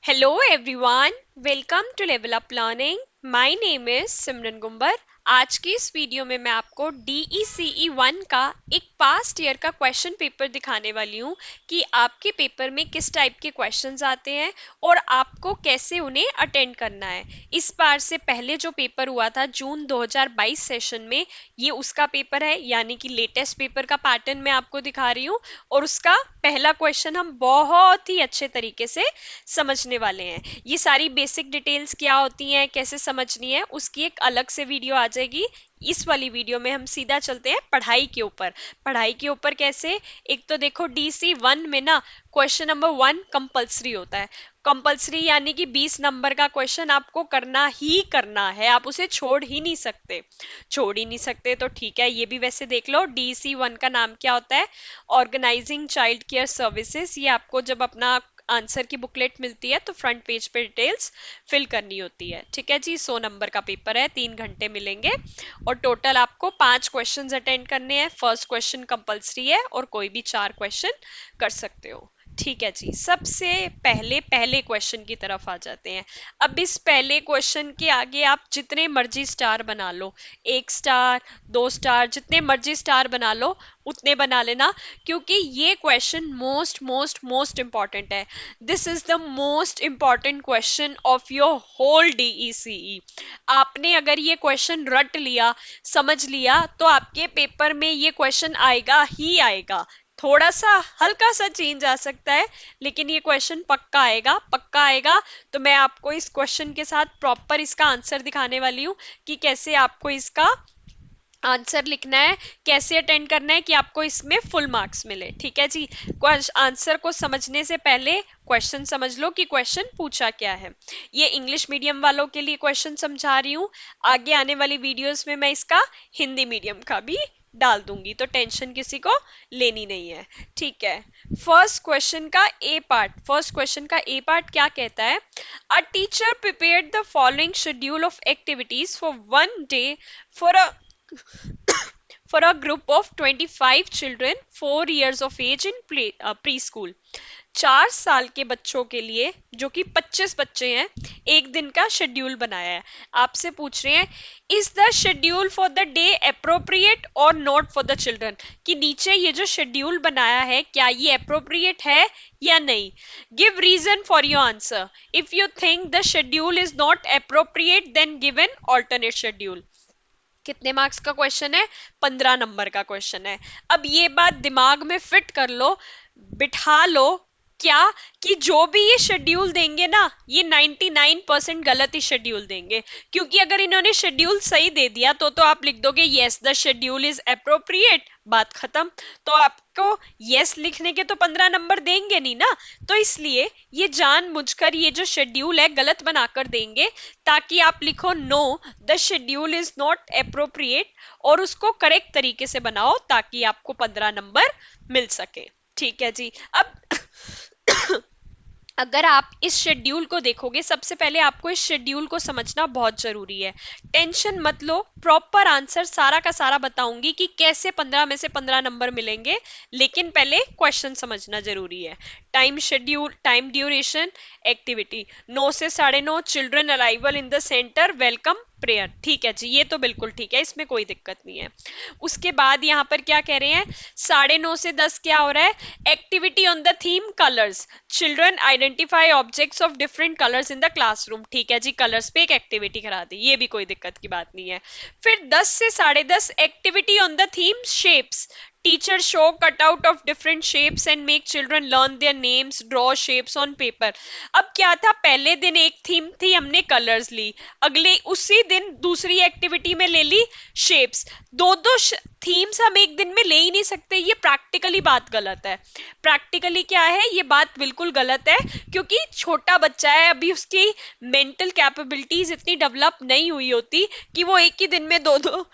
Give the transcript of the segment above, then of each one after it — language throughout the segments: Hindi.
Hello everyone, welcome to Level Up Learning. My name is सिमरन गुम्बर। आज की इस वीडियो में मैं आपको DECE 1 का एक पास्ट ईयर का क्वेश्चन पेपर दिखाने वाली हूँ कि आपके पेपर में किस टाइप के क्वेश्चंस आते हैं और आपको कैसे उन्हें अटेंड करना है। इस बार से पहले जो पेपर हुआ था जून 2022 सेशन में, ये उसका पेपर है, यानी कि लेटेस्ट पेपर का पैटर्न मैं आपको दिखा रही हूँ और उसका पहला क्वेश्चन हम बहुत ही अच्छे तरीके से समझने वाले हैं। ये सारी बेसिक डिटेल्स क्या होती हैं, कैसे समझनी है, उसकी एक अलग से वीडियो आ जाएगी। इस वाली वीडियो में हम सीधा चलते हैं पढ़ाई के ऊपर। पढ़ाई के ऊपर कैसे? एक तो देखो DC 1 में ना क्वेश्चन नंबर 1 कंपल्सरी होता है। कंपल्सरी यानी कि 20 नंबर का क्वेश्चन आपको करना ही करना है, आप उसे छोड़ ही नहीं सकते। छोड़ ही नहीं सकते तो ठीक है, ये भी वैसे देख लो। DC 1 का नाम क्या होता है? Organising child care services. ये आपको जब अपना आंसर की बुकलेट मिलती है तो फ्रंट पेज पे डिटेल्स फिल करनी होती है। ठीक है जी, 100 नंबर का पेपर है, 3 घंटे मिलेंगे और टोटल आपको 5 क्वेश्चंस अटेंड करने हैं। फर्स्ट क्वेश्चन कंपलसरी है और कोई भी 4 क्वेश्चन कर सकते हो। ठीक है जी, सबसे पहले पहले क्वेश्चन की तरफ आ जाते हैं। अब इस पहले क्वेश्चन के आगे आप जितने मर्जी स्टार बना लो, 1 स्टार 2 स्टार, जितने मर्जी स्टार बना लो उतने बना लेना, क्योंकि ये question most most most important है। This is the most important question of your whole DECE। आपने अगर ये क्वेश्चन रट लिया, समझ लिया, तो आपके पेपर में ये क्वेश्चन आएगा ही आएगा। थोड़ा सा हल्का सा चेंज आ सकता है, लेकिन ये क्वेश्चन पक्का आएगा, पक्का आएगा। तो मैं आपको इस क्वेश्चन के साथ प्रॉपर इसका आंसर दिखाने वाली हूँ कि कैसे आपको इसका आंसर लिखना है, कैसे अटेंड करना है कि आपको इसमें फुल मार्क्स मिले। ठीक है जी, आंसर को समझने से पहले क्वेश्चन समझ लो कि क्वेश्चन पूछा क्या है। ये इंग्लिश मीडियम वालों के लिए क्वेश्चन समझा रही हूँ, आगे आने वाली वीडियोस में मैं इसका हिंदी मीडियम का भी डाल दूंगी, तो टेंशन किसी को लेनी नहीं है। ठीक है, फर्स्ट क्वेश्चन का ए पार्ट क्या कहता है? A teacher prepared the following schedule of activities for one day for a for a group of 25 children 4 years of age in preschool। 4 साल के बच्चों के लिए, जो कि 25 बच्चे हैं, एक दिन का शेड्यूल बनाया है। आपसे पूछ रहे हैं, is the schedule for the day appropriate और नॉट फॉर द चिल्ड्रन, कि नीचे ये जो शेड्यूल बनाया है क्या ये अप्रोप्रिएट है या नहीं। Give reason for your answer. If you think the schedule is not appropriate then give an alternate schedule. कितने मार्क्स का क्वेश्चन है? 15 नंबर का क्वेश्चन है। अब ये बात दिमाग में फिट कर लो, बिठा लो, क्या कि जो भी ये शेड्यूल देंगे ना, ये 99% गलत ही शेड्यूल देंगे। क्योंकि अगर इन्होंने शेड्यूल सही दे दिया तो आप लिख दोगे yes the schedule is appropriate, बात खत्म। तो आपको यस लिखने के तो 15 नंबर देंगे नहीं ना। तो इसलिए ये जानबूझकर ये जो शेड्यूल है गलत बनाकर देंगे, ताकि आप लिखो know the schedule is not appropriate और उसको करेक्ट तरीके से बनाओ ताकि आपको 15 नंबर मिल सके। ठीक है जी, अब अगर आप इस शेड्यूल को देखोगे, सबसे पहले आपको इस शेड्यूल को समझना बहुत जरूरी है। टेंशन मत लो, प्रॉपर आंसर सारा का सारा बताऊंगी कि कैसे 15 में से 15 नंबर मिलेंगे, लेकिन पहले क्वेश्चन समझना जरूरी है। Time schedule, time duration, activity 9 से 9:30, children arrival in the centre, welcome, prayer. ठीक है जी, ये तो बिल्कुल ठीक है, इसमें कोई दिक्कत नहीं है। उसके बाद यहाँ पर क्या कह रहे हैं? 9:30 से 10 क्या हो रहा है? Activity on the theme colours, children identify objects of different colours in the classroom. ठीक है जी, कलर्स पे एक एक्टिविटी करा दी, ये भी कोई दिक्कत की बात नहीं है। फिर 10 से 10:30 activity on the theme shapes, teacher show cut out of different shapes and make children learn their names, draw shapes on paper. अब क्या था, पहले दिन एक थीम थी, हमने कलर्स ली, अगले उसी दिन दूसरी एक्टिविटी में ले ली शेप्स। दो दो थीम्स हम एक दिन में ले ही नहीं सकते, ये प्रैक्टिकली बात गलत है। प्रैक्टिकली क्या है, ये बात बिल्कुल गलत है, क्योंकि छोटा बच्चा है, अभी उसकी मेंटल कैपेबिलिटीज इतनी डेवलप नहीं हुई होती कि वो एक ही दिन में दो दो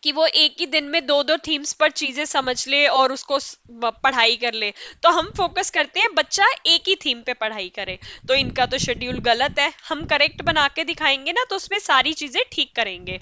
कि वो एक ही दिन में दो दो थीम्स पर चीजें समझ ले और उसको पढ़ाई कर ले। तो हम फोकस करते हैं बच्चा एक ही थीम पे पढ़ाई करे। तो इनका तो शेड्यूल गलत है, हम करेक्ट बना के दिखाएंगे ना तो उसमें सारी चीजें ठीक करेंगे।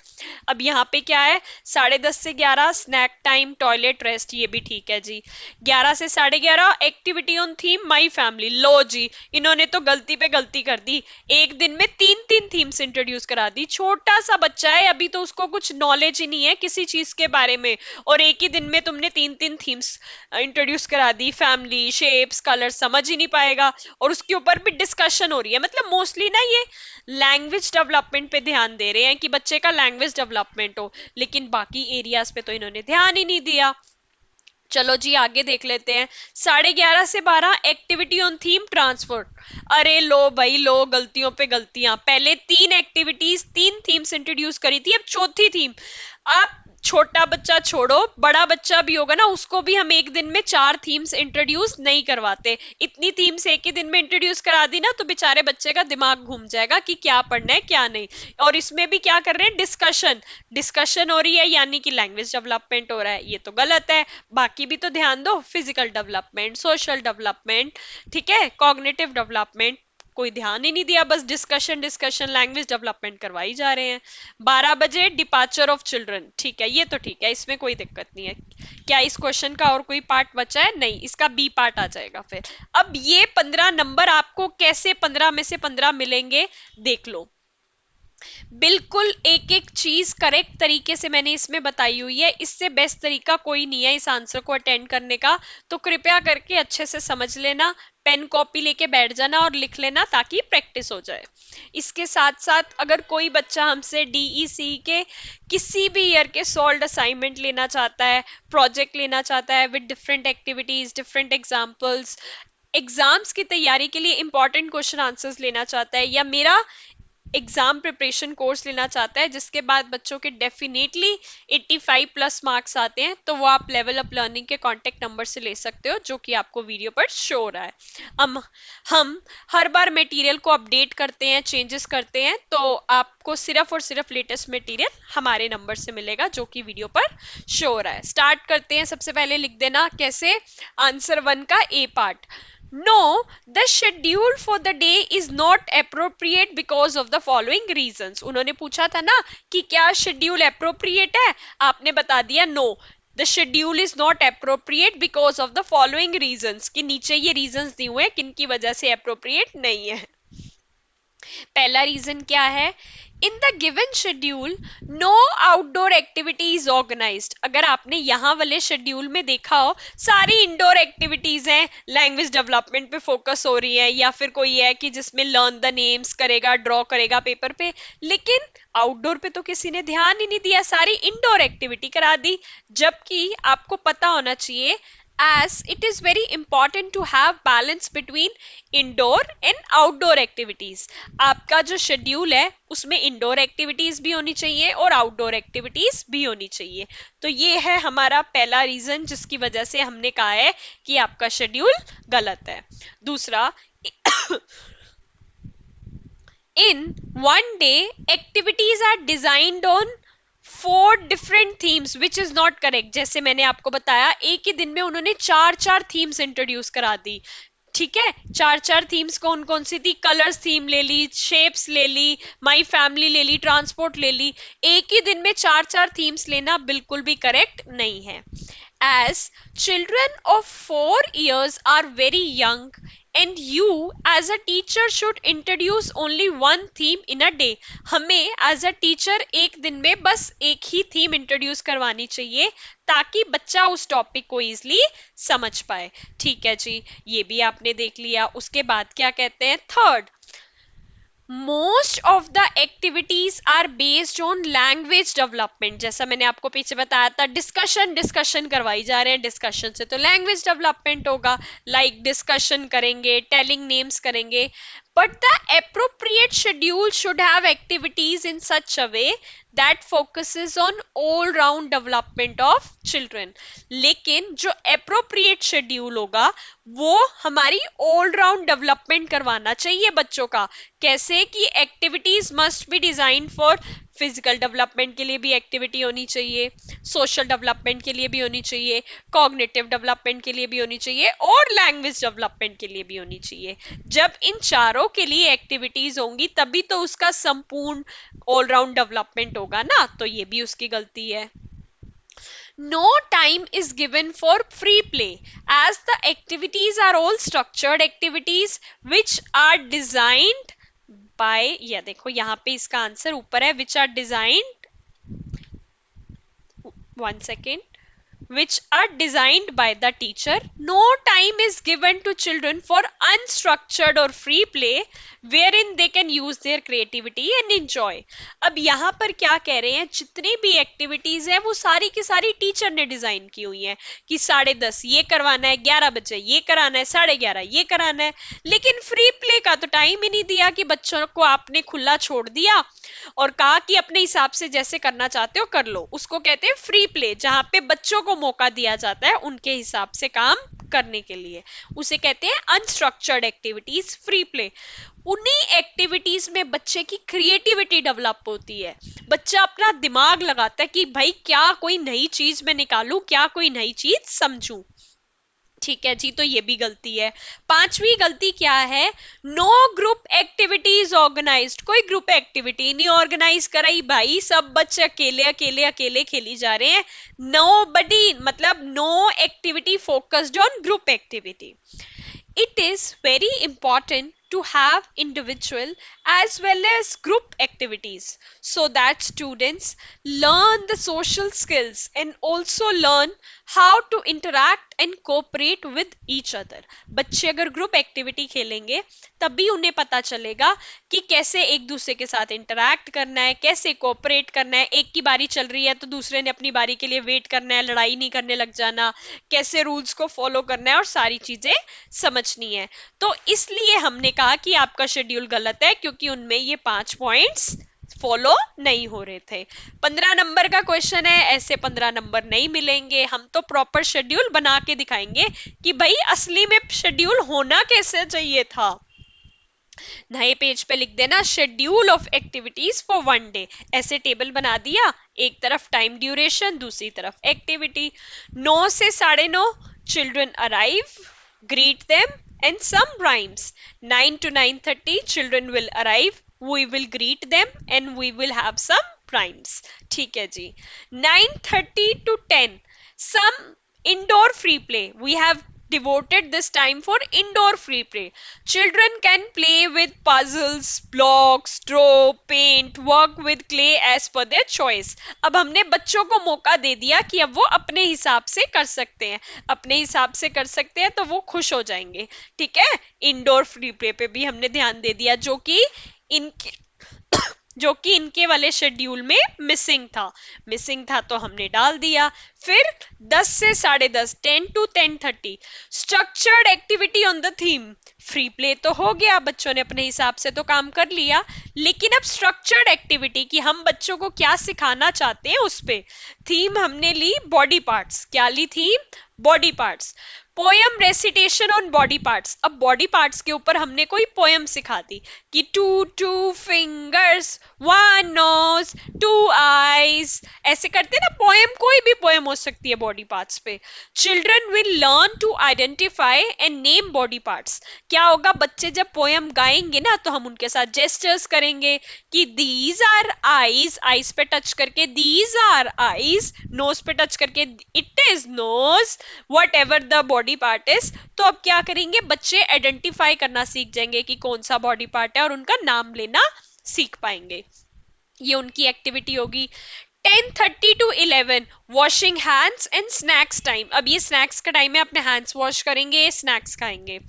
अब यहाँ पे क्या है, 10:30 से 11 स्नैक टाइम टॉयलेट रेस्ट, ये भी ठीक है जी। 11 से 11:30 activity on theme my family. लो जी, इन्होंने तो गलती पे गलती कर दी, एक दिन में तीन तीन थीम्स इंट्रोड्यूस करा दी। छोटा सा बच्चा है अभी, तो उसको कुछ नॉलेज ही नहीं है किसी चीज के बारे में, और एक ही दिन में तुमने तीन तीन थीम्स इंट्रोड्यूस करा दी। फैमिली, शेप्स, कलर समझ ही नहीं पाएगा, और उसके ऊपर भी डिस्कशन हो रही है। मतलब मोस्टली ना ये लैंग्वेज डेवलपमेंट पे ध्यान दे रहे हैं कि बच्चे का लैंग्वेज डेवलपमेंट हो, लेकिन बाकी एरियाज पे तो इन्होंने ध्यान ही नहीं दिया। चलो जी आगे देख लेते हैं। 11:30 से 12 एक्टिविटी ऑन थीम ट्रांसपोर्ट। अरे लो भाई लो, गलतियों पे गलतियां। पहले तीन एक्टिविटीज तीन थीम्स इंट्रोड्यूस करी थी, अब चौथी थीम। आप छोटा बच्चा छोड़ो, बड़ा बच्चा भी होगा ना, उसको भी हम एक दिन में चार थीम्स इंट्रोड्यूस नहीं करवाते। इतनी थीम्स एक ही दिन में इंट्रोड्यूस करा दी ना तो बेचारे बच्चे का दिमाग घूम जाएगा कि क्या पढ़ना है क्या नहीं। और इसमें भी क्या कर रहे हैं, डिस्कशन डिस्कशन हो रही है, यानी कि लैंग्वेज डेवलपमेंट हो रहा है, ये तो गलत है। बाकी भी तो ध्यान दो, फिजिकल डेवलपमेंट, सोशल डेवलपमेंट, ठीक है, कॉग्निटिव डेवलपमेंट, कोई ध्यान ही नहीं दिया, बस डिस्कशन डिस्कशन लैंग्वेज डेवलपमेंट करवाई जा रहे हैं। 12 बजे डिपार्चर ऑफ चिल्ड्रन, ठीक है, ये तो ठीक है, इसमें कोई दिक्कत नहीं है। क्या इस क्वेश्चन का और कोई पार्ट बचा है? नहीं, इसका बी पार्ट आ जाएगा फिर। अब ये 15 नंबर आपको कैसे 15 में से 15 मिलेंगे, देख लो। बिल्कुल एक एक चीज करेक्ट तरीके से मैंने इसमें बताई हुई है, इससे बेस्ट तरीका कोई नहीं है इस आंसर को अटेंड करने का। तो कृपया करके अच्छे से समझ लेना, पेन कॉपी लेके बैठ जाना और लिख लेना ताकि प्रैक्टिस हो जाए। इसके साथ साथ अगर कोई बच्चा हमसे डीईसी के किसी भी ईयर के सॉल्व्ड असाइनमेंट लेना चाहता है, प्रोजेक्ट लेना चाहता है with different activities, different examples, exams की तैयारी के लिए इंपॉर्टेंट क्वेश्चन आंसर्स लेना चाहता है, या मेरा एग्जाम प्रिपरेशन कोर्स लेना चाहता है जिसके बाद बच्चों के डेफिनेटली 85 प्लस मार्क्स आते हैं, तो वो आप लेवल अप लर्निंग के कांटेक्ट नंबर से ले सकते हो जो कि आपको वीडियो पर शो हो रहा है। हम हर बार मटेरियल को अपडेट करते हैं, चेंजेस करते हैं, तो आपको सिर्फ और सिर्फ लेटेस्ट मटेरियल हमारे नंबर से मिलेगा जो कि वीडियो पर शो हो रहा है। स्टार्ट करते हैं। सबसे पहले लिख देना कैसे, आंसर 1 का ए part. No, the schedule for the day is not appropriate because of the following reasons. उन्होंने पूछा था ना कि क्या शेड्यूल appropriate है, आपने बता दिया no, the schedule is not appropriate because of the following reasons, कि नीचे ये reasons दिए हुए हैं किन की वजह से appropriate नहीं है। पहला रीजन क्या है, in the given schedule no outdoor activity is organised. अगर आपने यहाँ वाले शेड्यूल में देखा हो, सारी इंडोर एक्टिविटीज हैं, लैंग्वेज डेवलपमेंट पे फोकस हो रही है, या फिर कोई है कि जिसमें लर्न द नेम्स करेगा, ड्रॉ करेगा पेपर पे, लेकिन आउटडोर पे तो किसी ने ध्यान ही नहीं दिया, सारी इंडोर एक्टिविटी करा दी। जबकि आपको पता होना चाहिए as it is very important to have balance between indoor and outdoor activities. आपका जो शेड्यूल है उसमें इंडोर एक्टिविटीज भी होनी चाहिए और आउटडोर एक्टिविटीज भी होनी चाहिए। तो ये है हमारा पहला रीजन जिसकी वजह से हमने कहा है कि आपका शेड्यूल गलत है। दूसरा, in one day activities are designed on 4 different themes which is not correct। जैसे मैंने आपको बताया एक ही दिन में उन्होंने चार चार थीम्स इंट्रोड्यूस करा दी, ठीक है, चार चार थीम्स कौन कौन सी थी, कलर्स थीम ले ली, शेप्स ले ली, माई फैमिली ले ली, ट्रांसपोर्ट ले ली। एक ही दिन में चार चार थीम्स लेना बिल्कुल भी करेक्ट नहीं है। as children of 4 years are very young and you as a teacher should introduce only one theme in a day। हमें as a teacher एक दिन में बस एक ही थीम इंट्रोड्यूस करवानी चाहिए ताकि बच्चा उस टॉपिक को इजीली समझ पाए। ठीक है जी, ये भी आपने देख लिया। उसके बाद क्या कहते हैं, third, most of the activities are based on language development. जैसा मैंने आपको पीछे बताया था, डिस्कशन डिस्कशन करवाई जा रहे हैं, डिस्कशन से तो लैंग्वेज डेवलपमेंट होगा, लाइक डिस्कशन करेंगे, टेलिंग नेम्स करेंगे। But the appropriate schedule should have activities in such a way that focuses on all round development of children. लेकिन जो एप्रोप्रिएट शेड्यूल होगा वो हमारी ऑल राउंड डेवलपमेंट करवाना चाहिए बच्चों का। कैसे कि activities must be design for physical development के लिए भी एक्टिविटी होनी चाहिए, सोशल डेवलपमेंट के लिए भी होनी चाहिए, कॉग्निटिव डेवलपमेंट के लिए भी होनी चाहिए और लैंग्वेज डेवलपमेंट के लिए भी होनी चाहिए। जब इन चारों के लिए एक्टिविटीज होंगी तभी तो उसका संपूर्ण ऑलराउंड डेवलपमेंट होगा ना, तो ये भी उसकी गलती है। No time is given for free play as the activities are all structured activities which are designed by, या देखो यहाँ पे इसका आंसर ऊपर है, which are designed, one second, which are designed by the teacher. No time is given to children for unstructured or free play wherein they can use their creativity and enjoy. अब यहाँ पर क्या कह रहे हैं, जितनी भी एक्टिविटीज हैं वो सारी की सारी टीचर ने डिजाइन की हुई हैं कि 10:30 ये करवाना है, 11 बजे ये कराना है, 11:30 ये कराना है, लेकिन फ्री प्ले का तो टाइम ही नहीं दिया कि बच्चों को आपने खुला छोड़ दिया और कहा कि अपने हिसाब से जैसे करना चाहते हो कर लो। उसको कहते हैं फ्री प्ले, जहां पे बच्चों को मौका दिया जाता है उनके हिसाब से काम करने के लिए, उसे कहते हैं अनस्ट्रक्चर्ड एक्टिविटीज, फ्री प्ले। उन्हीं एक्टिविटीज में बच्चे की क्रिएटिविटी डेवलप होती है, बच्चा अपना दिमाग लगाता है कि भाई क्या कोई नई चीज मैं निकालूं, क्या कोई नई चीज समझूं। ठीक है जी, तो ये भी गलती है। पांचवी गलती क्या है, no group activity is organised, कोई ग्रुप एक्टिविटी नहीं ऑर्गेनाइज कराई भाई, सब बच्चे अकेले अकेले अकेले खेली जा रहे हैं। नो बडी मतलब no activity focused on group activity. It is very important to have individual as well as group activities so that students learn the social skills and also learn how to interact and cooperate with each other. बच्चे अगर ग्रुप एक्टिविटी खेलेंगे तभी उन्हें पता चलेगा कि कैसे एक दूसरे के साथ इंटरैक्ट करना है, कैसे कोऑपरेट करना है, एक की बारी चल रही है तो दूसरे ने अपनी बारी के लिए वेट करना है, लड़ाई नहीं करने लग जाना, कैसे रूल्स को फॉलो करना है और सारी चीजें समझनी है। तो इसलिए हमने कहा कि आपका शेड्यूल गलत है क्योंकि उनमें ये 5 पॉइंट्स फॉलो नहीं हो रहे थे। 15 नंबर का क्वेश्चन है, ऐसे 15 नंबर नहीं मिलेंगे, हम तो प्रॉपर शेड्यूल बना के दिखाएंगे कि भाई असली में शेड्यूल होना कैसे चाहिए था। नए पेज पे लिख देना schedule of activities for 1 day, ऐसे टेबल बना दिया, एक तरफ टाइम ड्यूरेशन दूसरी तरफ एक्टिविटी। 9 से 9:30 children arrive, greet them and some rhymes. 9 to 9:30 children will arrive, we will greet them and we will have some rhymes. ठीक है जी। 9:30 to 10 some indoor free play, we have devoted this time for indoor free play. Children can play with puzzles, blocks, draw, paint, work with clay as per their choice. अब हमने बच्चों को मौका दे दिया कि अब वो अपने हिसाब से कर सकते हैं, अपने हिसाब से कर सकते हैं तो वो खुश हो जाएंगे। ठीक है, इंडोर फ्री प्ले पे भी हमने ध्यान दे दिया जो कि इनके वाले शेड्यूल में मिसिंग था तो हमने डाल दिया। फिर 10 से 10:30 10 to 10:30 structured activity on the theme, free play तो हो गया, बच्चों ने अपने हिसाब से तो काम कर लिया, लेकिन अब स्ट्रक्चर्ड एक्टिविटी की हम बच्चों को क्या सिखाना चाहते हैं उस पे थीम हमने ली बॉडी पार्ट्स। क्या ली theme, body parts. Poem recitation on body parts, अब बॉडी पार्ट्स के ऊपर हमने कोई पोयम सिखा दी कि 2 फिंगर्स, 1 नोज, 2 आईज, ऐसे करते ना पोयम, कोई भी पोयम हो सकती है बॉडी पार्ट्स पे। Children will learn to identify and name body parts. क्या होगा, बच्चे जब पोयम गाएंगे ना तो हम उनके साथ जेस्चर्स करेंगे कि दीज आर आईज, आईज पे टच करके दीज आर आईज, नोज पे टच करके it is nose, whatever the body part is. तो अब क्या करेंगे, बच्चे आइडेंटिफाई करना सीख जाएंगे कि कौन सा बॉडी पार्ट है और उनका नाम लेना सीख पाएंगे। ये उनकी एक्टिविटी होगी। 10:30 to 11 washing hands and snacks time, अब ये स्नैक्स का टाइम है, अपने हैंड्स वॉश करेंगे, स्नैक्स खाएंगे।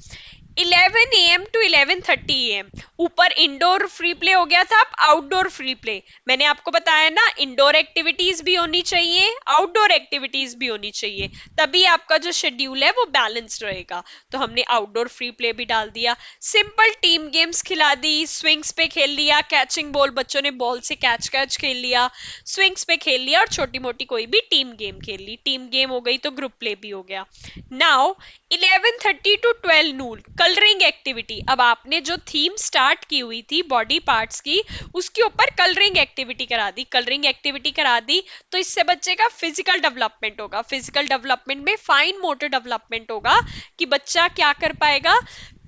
11 AM to 11:30 AM ऊपर इंडोर फ्री प्ले हो गया था, अब आउटडोर फ्री प्ले। मैंने आपको बताया ना इंडोर एक्टिविटीज भी होनी चाहिए, आउटडोर एक्टिविटीज भी होनी चाहिए, तभी आपका जो शेड्यूल है वो बैलेंस्ड रहेगा। तो हमने आउटडोर फ्री प्ले भी डाल दिया। सिंपल टीम गेम्स खिला दी, स्विंग्स पे खेल लिया, कैचिंग बॉल, बच्चों ने बॉल से कैच खेल लिया, स्विंग्स पे खेल लिया और छोटी मोटी कोई भी टीम गेम खेल ली। टीम गेम हो गई तो ग्रुप प्ले भी हो गया। Now 11:30 to 12 noon colouring activity. अब आपने जो थीम स्टार्ट की हुई थी बॉडी पार्ट्स की, उसके ऊपर कलरिंग एक्टिविटी करा दी। कलरिंग एक्टिविटी करा दी तो इससे बच्चे का फिजिकल डेवलपमेंट होगा। फिजिकल डेवलपमेंट में फाइन मोटर डेवलपमेंट होगा कि बच्चा क्या कर पाएगा,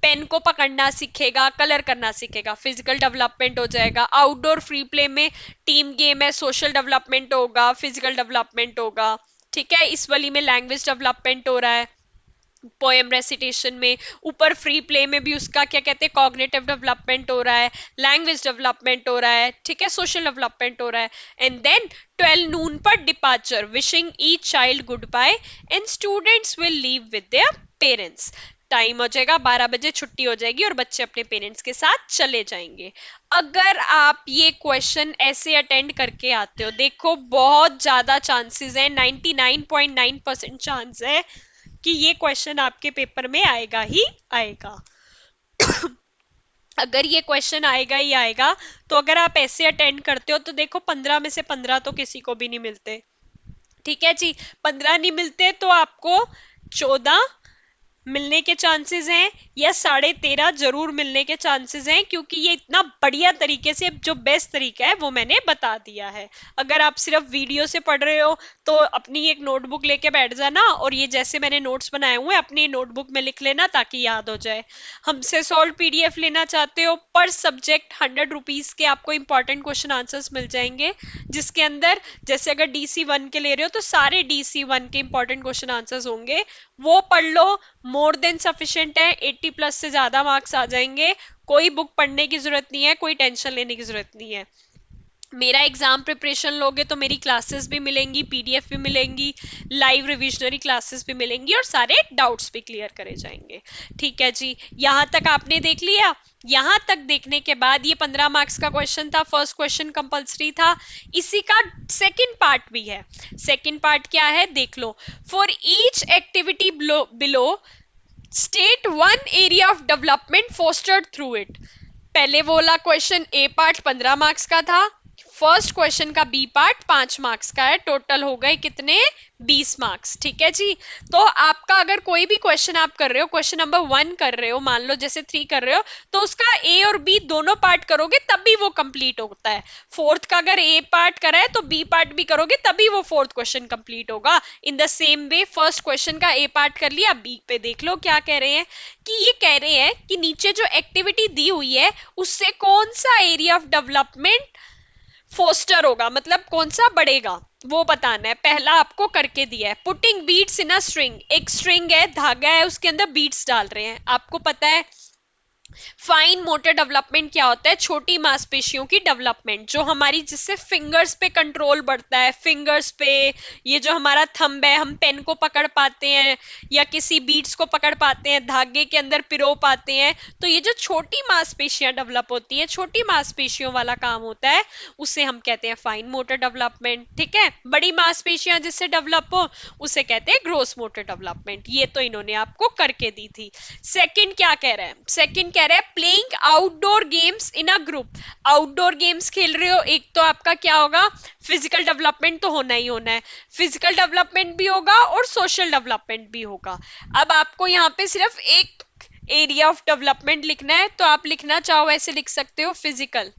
पेन को पकड़ना सीखेगा, कलर करना सीखेगा, फिजिकल डेवलपमेंट हो जाएगा। आउटडोर फ्री प्ले में टीम गेम है, सोशल डेवलपमेंट होगा, फिजिकल डेवलपमेंट होगा। ठीक है, इस वाली में लैंग्वेज डेवलपमेंट हो रहा है, पोएम रेसिटेशन में। ऊपर फ्री प्ले में भी उसका क्या कहते हैं, कॉग्निटिव डेवलपमेंट हो रहा है, लैंग्वेज डेवलपमेंट हो रहा है, ठीक है, सोशल डेवलपमेंट हो रहा है। एंड देन 12 नून पर departure, wishing each child goodbye and students will leave with their parents. Time हो जाएगा 12 बजे, छुट्टी हो जाएगी और बच्चे अपने पेरेंट्स के साथ चले जाएंगे। अगर आप ये क्वेश्चन ऐसे अटेंड करके आते हो, देखो बहुत ज्यादा चांसेस है, 99.9% चांस है कि ये क्वेश्चन आपके पेपर में आएगा ही आएगा। अगर ये क्वेश्चन आएगा ही आएगा, तो अगर आप ऐसे अटेंड करते हो तो देखो 15 में से 15 तो किसी को भी नहीं मिलते। ठीक है जी, 15 नहीं मिलते तो आपको 14 मिलने के चांसेस हैं या 13.5 जरूर मिलने के चांसेस हैं, क्योंकि ये इतना बढ़िया तरीके से जो बेस्ट तरीका है वो मैंने बता दिया है। अगर आप सिर्फ वीडियो से पढ़ रहे हो तो अपनी एक नोटबुक लेके बैठ जाना और ये जैसे मैंने नोट्स बनाए हुए हैं अपनी नोटबुक में लिख लेना ताकि याद हो जाए। हमसे सॉल्व पीडीएफ लेना चाहते हो, पर सब्जेक्ट 100 रुपीज के आपको इंपॉर्टेंट क्वेश्चन आंसर्स मिल जाएंगे, जिसके अंदर जैसे अगर DC1 के ले रहे हो तो सारे DC1 के इंपॉर्टेंट क्वेश्चन आंसर्स होंगे, वो पढ़ लो, मोर देन सफिशिएंट है। 80 प्लस से ज्यादा मार्क्स आ जाएंगे। कोई बुक पढ़ने की जरूरत नहीं है, कोई टेंशन लेने की जरूरत नहीं है। मेरा एग्जाम प्रिपरेशन लोगे तो मेरी क्लासेस भी मिलेंगी, पीडीएफ भी मिलेंगी, लाइव रिविजनरी क्लासेस भी मिलेंगी और सारे डाउट्स भी क्लियर करे जाएंगे। ठीक है जी, यहां तक आपने देख लिया। यहां तक देखने के बाद ये 15 मार्क्स का क्वेश्चन था, फर्स्ट क्वेश्चन कंपलसरी था। इसी का सेकंड पार्ट भी है। सेकंड पार्ट क्या है देख लो। For each activity below state one area of development fostered through it. पहले वाला क्वेश्चन ए पार्ट 15 मार्क्स का था, फर्स्ट क्वेश्चन का बी पार्ट 5 मार्क्स का है, टोटल हो गए कितने, 20 मार्क्स। ठीक है जी, तो आपका अगर कोई भी क्वेश्चन आप कर रहे हो, क्वेश्चन नंबर 1 कर रहे हो, मान लो जैसे 3 कर रहे हो, तो उसका ए और बी दोनों पार्ट करोगे तभी वो कंप्लीट होता है। फोर्थ का अगर ए पार्ट करा है तो बी पार्ट भी करोगे तभी वो फोर्थ क्वेश्चन कंप्लीट होगा। In the same way first question का ए पार्ट कर लिया, बी पे देख लो क्या कह रहे हैं, कि ये कह रहे हैं कि नीचे जो एक्टिविटी दी हुई है उससे कौन सा एरिया ऑफ डेवलपमेंट फोस्टर होगा, मतलब कौन सा बढ़ेगा वो बताना है। पहला आपको करके दिया है, putting beads in a string. एक स्ट्रिंग है, धागा है, उसके अंदर बीट्स डाल रहे हैं। आपको पता है फाइन मोटर डेवलपमेंट क्या होता है, छोटी मांसपेशियों की डेवलपमेंट, जो हमारी जिससे फिंगर्स पे कंट्रोल बढ़ता है, फिंगर्स पे, ये जो हमारा थंब है, हम पेन को पकड़ पाते हैं या किसी बीट्स को पकड़ पाते हैं, धागे के अंदर पिरो पाते हैं, तो ये जो छोटी मांसपेशियां डेवलप होती है, छोटी मांसपेशियों वाला काम होता है, उसे हम कहते हैं फाइन मोटर डेवलपमेंट। ठीक है, बड़ी मांसपेशियां जिससे डेवलप हो उसे कहते हैं ग्रोस मोटर डेवलपमेंट। ये तो इन्होंने आपको करके दी थी। सेकंड क्या कह रहा है, सेकंड कह रहा है playing outdoor games in a group. Outdoor games खेल रहे हो, एक तो आपका क्या होगा, फिजिकल डेवलपमेंट तो होना ही होना है, फिजिकल डेवलपमेंट भी होगा और सोशल डेवलपमेंट भी होगा। अब आपको यहाँ पे सिर्फ एक एरिया ऑफ डेवलपमेंट लिखना है, तो आप लिखना चाहो ऐसे लिख सकते हो, फिजिकल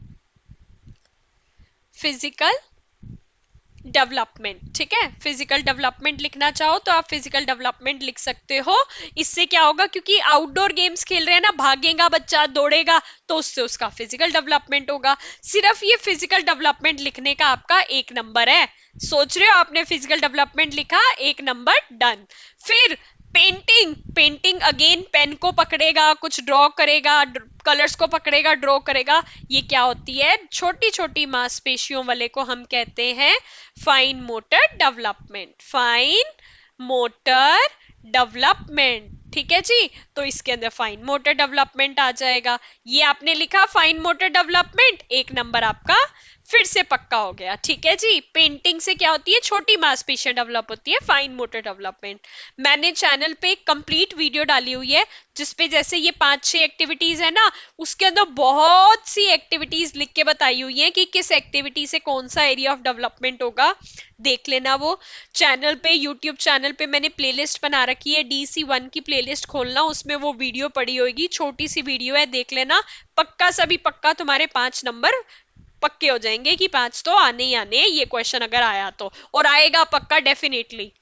डेवलपमेंट। ठीक है, फिजिकल डेवलपमेंट लिखना चाहो तो आप फिजिकल डेवलपमेंट लिख सकते हो। इससे क्या होगा, क्योंकि आउटडोर गेम्स खेल रहे हैं ना, भागेगा बच्चा, दौड़ेगा, तो उससे उसका फिजिकल डेवलपमेंट होगा। सिर्फ ये फिजिकल डेवलपमेंट लिखने का आपका 1 नंबर है। सोच रहे हो आपने फिजिकल डेवलपमेंट लिखा, 1 नंबर, डन। फिर पेंटिंग, पेंटिंग अगेन पेन को पकड़ेगा, कुछ ड्रॉ करेगा, कलर्स को पकड़ेगा, ड्रॉ करेगा। ये क्या होती है, छोटी छोटी मांसपेशियों वाले को हम कहते हैं fine motor development, fine motor development. ठीक है जी, तो इसके अंदर फाइन मोटर डेवलपमेंट आ जाएगा। ये आपने लिखा फाइन मोटर डेवलपमेंट, 1 नंबर आपका फिर से पक्का हो गया। ठीक है जी, पेंटिंग से क्या होती है, छोटी मांसपेशियां डेवलप होती है, फाइन मोटर डेवलपमेंट। मैंने चैनल पे एक कंप्लीट वीडियो डाली हुई है जिसपे जैसे ये 5-6 एक्टिविटीज है ना, उसके अंदर बहुत सी एक्टिविटीज लिख के बताई हुई है कि किस एक्टिविटी से कौन सा एरिया ऑफ डेवलपमेंट होगा, देख लेना। वो चैनल पे, यूट्यूब चैनल पे मैंने प्लेलिस्ट बना रखी है, DC1 की प्लेलिस्ट खोलना, उसमें वो वीडियो पड़ी होगी, छोटी सी वीडियो है, देख लेना। पक्का सभी पक्का तुम्हारे 5 नंबर पक्के हो जाएंगे कि 5 तो आने ही आने हैं, ये क्वेश्चन अगर आया तो, और आएगा पक्का डेफिनेटली।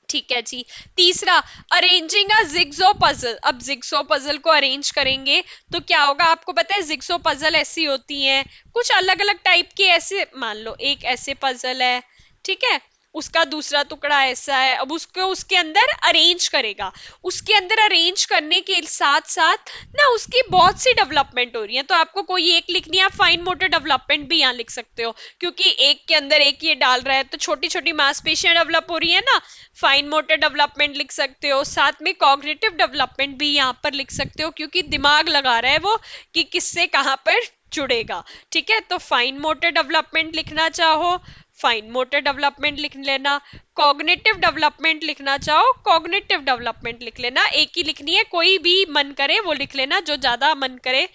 ठीक है जी। तीसरा, अरेंजिंग अ जिग्सो पजल। अब जिग्सो पजल को अरेंज करेंगे तो क्या होगा, आपको पता है जिग्सो पजल ऐसी होती हैं, कुछ अलग अलग टाइप के, ऐसे मान लो एक ऐसे पजल है, ठीक है, उसका दूसरा टुकड़ा ऐसा है, अब उसको उसके अंदर अरेंज करेगा, उसके अंदर अरेंज करने के साथ साथ ना उसकी बहुत सी डेवलपमेंट हो रही है, तो आपको कोई एक लिखनी है, आप फाइन मोटर डेवलपमेंट भी यहाँ लिख सकते हो, क्योंकि एक के अंदर एक ये डाल रहा है तो छोटी छोटी मांसपेशियां डेवलप हो रही है ना, फाइन मोटर डेवलपमेंट लिख सकते हो, साथ में कॉग्निटिव डेवलपमेंट भी यहाँ पर लिख सकते हो, क्योंकि दिमाग लगा रहा है वो कि किससे कहाँ पर जुड़ेगा। ठीक है, तो फाइन मोटर डेवलपमेंट लिखना चाहो, फाइन मोटर डेवलपमेंट लिख लेना, कॉग्निटिव डेवलपमेंट लिखना चाहो, कॉग्निटिव डेवलपमेंट लिख लेना, एक ही लिखनी है, कोई भी मन करे वो लिख लेना, जो ज्यादा मन करे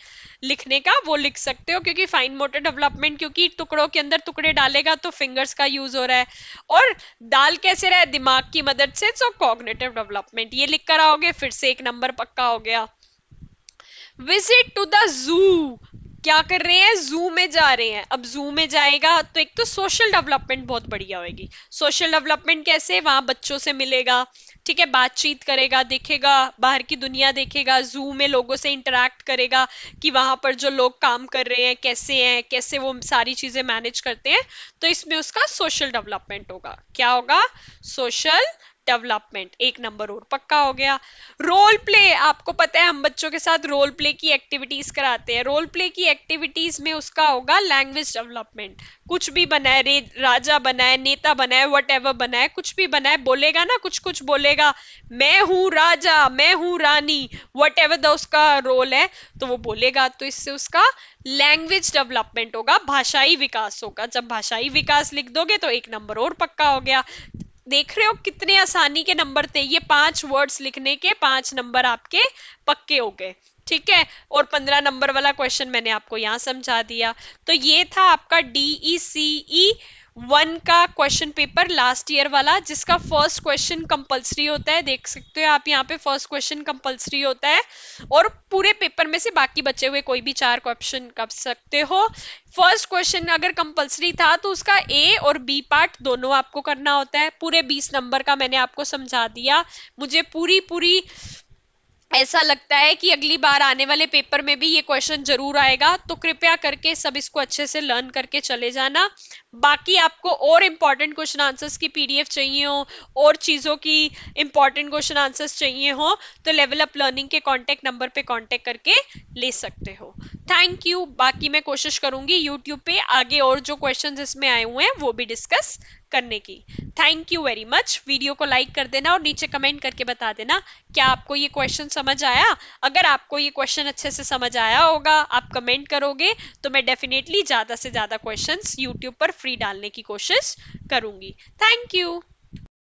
लिखने का वो लिख सकते हो, क्योंकि फाइन मोटर डेवलपमेंट क्योंकि टुकड़ों के अंदर टुकड़े डालेगा तो फिंगर्स का यूज हो रहा है, और डाल कैसे रहा है, दिमाग की मदद से, सो कॉग्निटिव डेवलपमेंट ये लिख कर आओगे, फिर से 1 नंबर पक्का हो गया। विजिट टू द जू, क्या कर रहे हैं, जू में जा रहे हैं। अब जू में जाएगा तो एक तो सोशल डेवलपमेंट बहुत बढ़िया होगी। सोशल डेवलपमेंट कैसे, वहां बच्चों से मिलेगा, ठीक है, बातचीत करेगा, देखेगा, बाहर की दुनिया देखेगा, जू में लोगों से इंटरेक्ट करेगा कि वहां पर जो लोग काम कर रहे हैं कैसे हैं, कैसे वो सारी चीजें मैनेज करते हैं, तो इसमें उसका सोशल डेवलपमेंट होगा। क्या होगा, सोशल डेवलपमेंट। 1 नंबर और पक्का हो गया। रोल प्ले, आपको पता है हम बच्चों के साथ रोल प्ले की एक्टिविटीज कराते हैं, रोल प्ले की एक्टिविटीज में उसका होगा लैंग्वेज डेवलपमेंट। कुछ भी बनाए, राजा बनाए, नेता बनाए, वट एवर बनाए, कुछ भी बनाए, बोलेगा ना, कुछ कुछ बोलेगा, मैं हूं राजा, मैं हूं रानी, वट एवर द उसका रोल है, तो वो बोलेगा, तो इससे उसका लैंग्वेज डेवलपमेंट होगा, भाषाई विकास होगा। जब भाषाई विकास लिख दोगे तो 1 नंबर और पक्का हो गया। देख रहे हो कितने आसानी के नंबर थे, ये 5 वर्ड्स लिखने के 5 नंबर आपके पक्के हो गए। ठीक है, और 15 नंबर वाला क्वेश्चन मैंने आपको यहां समझा दिया। तो ये था आपका DECE 1 का क्वेश्चन पेपर लास्ट ईयर वाला, जिसका फर्स्ट क्वेश्चन कंपलसरी होता है, देख सकते हो आप यहाँ पे फर्स्ट क्वेश्चन कंपलसरी होता है, और पूरे पेपर में से बाकी बचे हुए कोई भी 4 क्वेश्चन कर सकते हो। फर्स्ट क्वेश्चन अगर कंपलसरी था तो उसका ए और बी पार्ट दोनों आपको करना होता है। पूरे 20 नंबर का मैंने आपको समझा दिया। मुझे पूरी पूरी ऐसा लगता है कि अगली बार आने वाले पेपर में भी ये क्वेश्चन जरूर आएगा, तो कृपया करके सब इसको अच्छे से लर्न करके चले जाना। बाकी आपको और इम्पोर्टेंट क्वेश्चन आंसर्स की PDF चाहिए हो, और चीजों की इम्पोर्टेंट क्वेश्चन आंसर्स चाहिए हो, तो लेवल अप लर्निंग के कांटेक्ट नंबर पे कांटेक्ट करके ले सकते हो। Thank you. बाकी मैं कोशिश करूंगी यूट्यूब पे आगे और जो क्वेश्चन इसमें आए हुए हैं वो भी डिस्कस करने की। Thank you very much. Video को लाइक कर देना और नीचे कमेंट करके बता देना क्या आपको ये क्वेश्चन समझ आया। अगर आपको ये क्वेश्चन अच्छे से समझ आया होगा, आप कमेंट करोगे, तो मैं डेफिनेटली ज्यादा से ज्यादा क्वेश्चंस यूट्यूब पर फ्री डालने की कोशिश करूंगी। Thank you.